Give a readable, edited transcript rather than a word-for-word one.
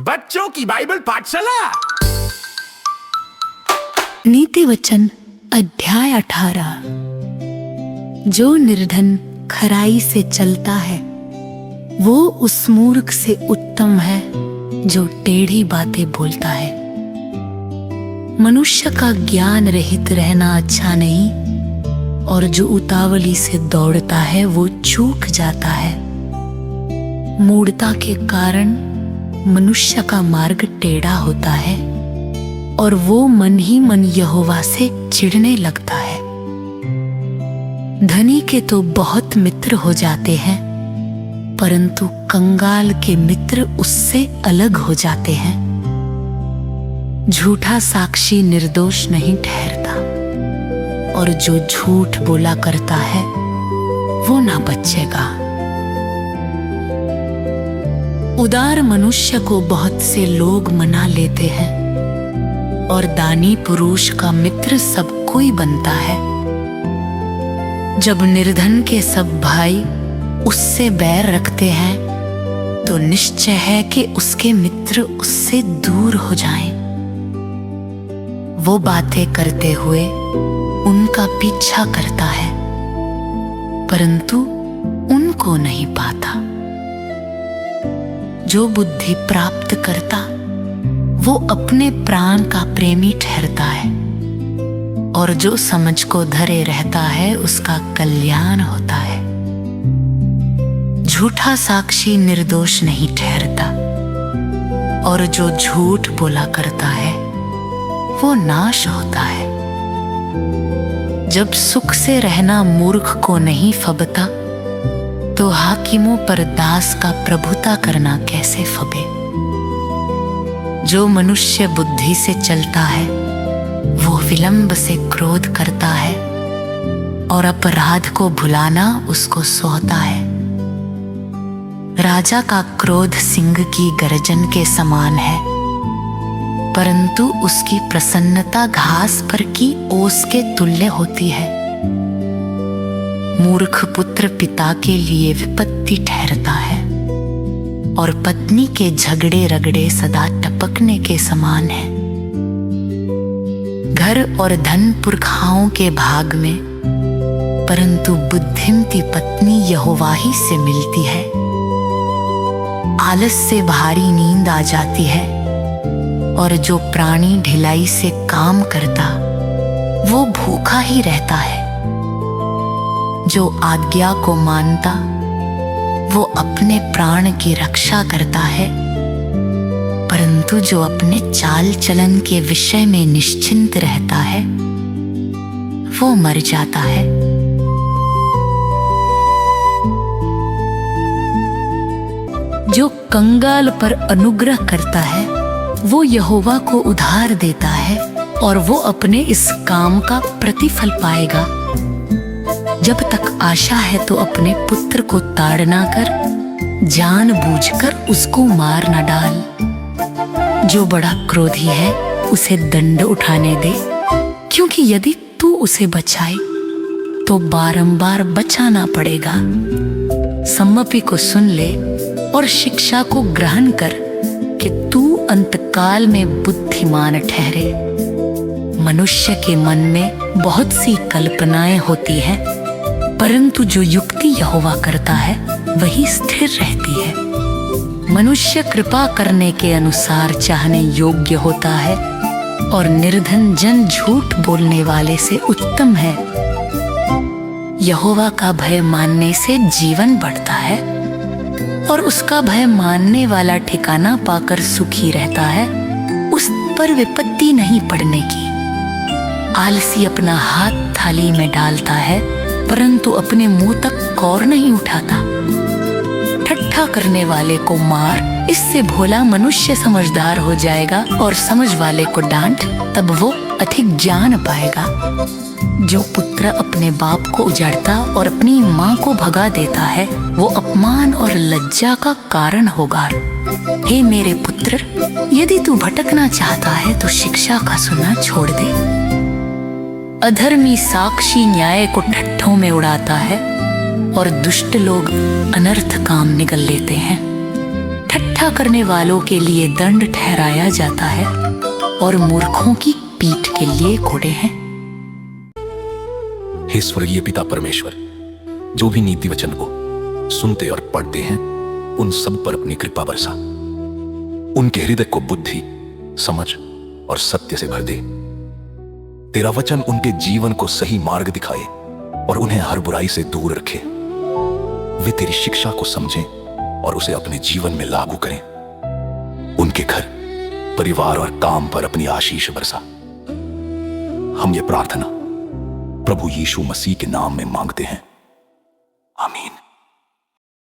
बच्चों की बाइबल पाठशाला। नीति वचन अध्याय 18। जो निर्धन खराई से चलता है वो उस मूर्ख से उत्तम है जो टेढ़ी बातें बोलता है। मनुष्य का ज्ञान रहित रहना अच्छा नहीं, और जो उतावली से दौड़ता है वो चूक जाता है। मूढ़ता के कारण मनुष्य का मार्ग टेढ़ा होता है, और वो मन ही मन यहोवा से चिढ़ने लगता है। धनी के तो बहुत मित्र हो जाते हैं, परंतु कंगाल के मित्र उससे अलग हो जाते हैं। झूठा साक्षी निर्दोष नहीं ठहरता, और जो झूठ बोला करता है वो ना बचेगा। उदार मनुष्य को बहुत से लोग मना लेते हैं, और दानी पुरुष का मित्र सब कोई बनता है। जब निर्धन के सब भाई उससे बैर रखते हैं तो निश्चय है कि उसके मित्र उससे दूर हो जाएं। वो बातें करते हुए उनका पीछा करता है, परंतु उनको नहीं पाता। जो बुद्धि प्राप्त करता वो अपने प्राण का प्रेमी ठहरता है, और जो समझ को धरे रहता है उसका कल्याण होता है। झूठा साक्षी निर्दोष नहीं ठहरता, और जो झूठ बोला करता है वो नाश होता है। जब सुख से रहना मूर्ख को नहीं फबता, तो हाकिमों पर दास का प्रभुता करना कैसे फबे। जो मनुष्य बुद्धि से चलता है वो विलंब से क्रोध करता है, और अपराध को भुलाना उसको सोहता है। राजा का क्रोध सिंह की गर्जन के समान है, परंतु उसकी प्रसन्नता घास पर की ओस के तुल्य होती है। मूर्ख पुत्र पिता के लिए विपत्ति ठहरता है, और पत्नी के झगड़े रगड़े सदा टपकने के समान है। घर और धन पुरखाओं के भाग में, परंतु बुद्धिमती पत्नी यहोवा ही से मिलती है। आलस से भारी नींद आ जाती है, और जो प्राणी ढिलाई से काम करता वो भूखा ही रहता है। जो आज्ञा को मानता वो अपने प्राण की रक्षा करता है, परंतु जो अपने चाल चलन के विषय में निश्चिंत रहता है वो मर जाता है। जो कंगाल पर अनुग्रह करता है वो यहोवा को उधार देता है, और वो अपने इस काम का प्रतिफल पाएगा। जब तक आशा है तो अपने पुत्र को ताड़ना कर, जानबूझकर उसको मार न डाल। जो बड़ा क्रोधी है उसे दंड उठाने दे, क्योंकि यदि तू उसे बचाए तो बारंबार बचाना पड़ेगा। सम्मति को सुन ले और शिक्षा को ग्रहण कर, कि तू अंतकाल में बुद्धिमान ठहरे। मनुष्य के मन में बहुत सी कल्पनाएं होती हैं, परंतु जो युक्ति यहोवा करता है वही स्थिर रहती है। मनुष्य कृपा करने के अनुसार चाहने योग्य होता है, और निर्धन जन झूठ बोलने वाले से उत्तम है। यहोवा का भय मानने से जीवन बढ़ता है, और उसका भय मानने वाला ठिकाना पाकर सुखी रहता है। उस पर विपत्ति नहीं पड़ने की। आलसी अपना हाथ थाली में डालता है, परंतु अपने मुंह तक कौर नहीं उठाता। ठट्ठा करने वाले को मार, इससे भोला मनुष्य समझदार हो जाएगा, और समझ वाले को डांट, तब वो अधिक जान पाएगा। जो पुत्र अपने बाप को उजाड़ता और अपनी माँ को भगा देता है वो अपमान और लज्जा का कारण होगा। हे मेरे पुत्र, यदि तू भटकना चाहता है तो शिक्षा का सुनना छोड़ दे। अधर्मी साक्षी न्याय को ठट्ठों में उड़ाता है, और दुष्ट लोग अनर्थ काम निगल लेते हैं। ठट्ठा करने वालों के लिए दंड ठहराया जाता है और मूर्खों की पीठ के लिए घोड़े हैं। हे स्वर्गीय पिता परमेश्वर, जो भी नीति वचन को सुनते और पढ़ते हैं उन सब पर अपनी कृपा बरसा। उनके हृदय को बुद्धि, समझ और सत्य से भर दे। तेरा वचन उनके जीवन को सही मार्ग दिखाए और उन्हें हर बुराई से दूर रखे। वे तेरी शिक्षा को समझें और उसे अपने जीवन में लागू करें। उनके घर, परिवार और काम पर अपनी आशीष बरसा। हम ये प्रार्थना प्रभु यीशु मसीह के नाम में मांगते हैं, आमीन।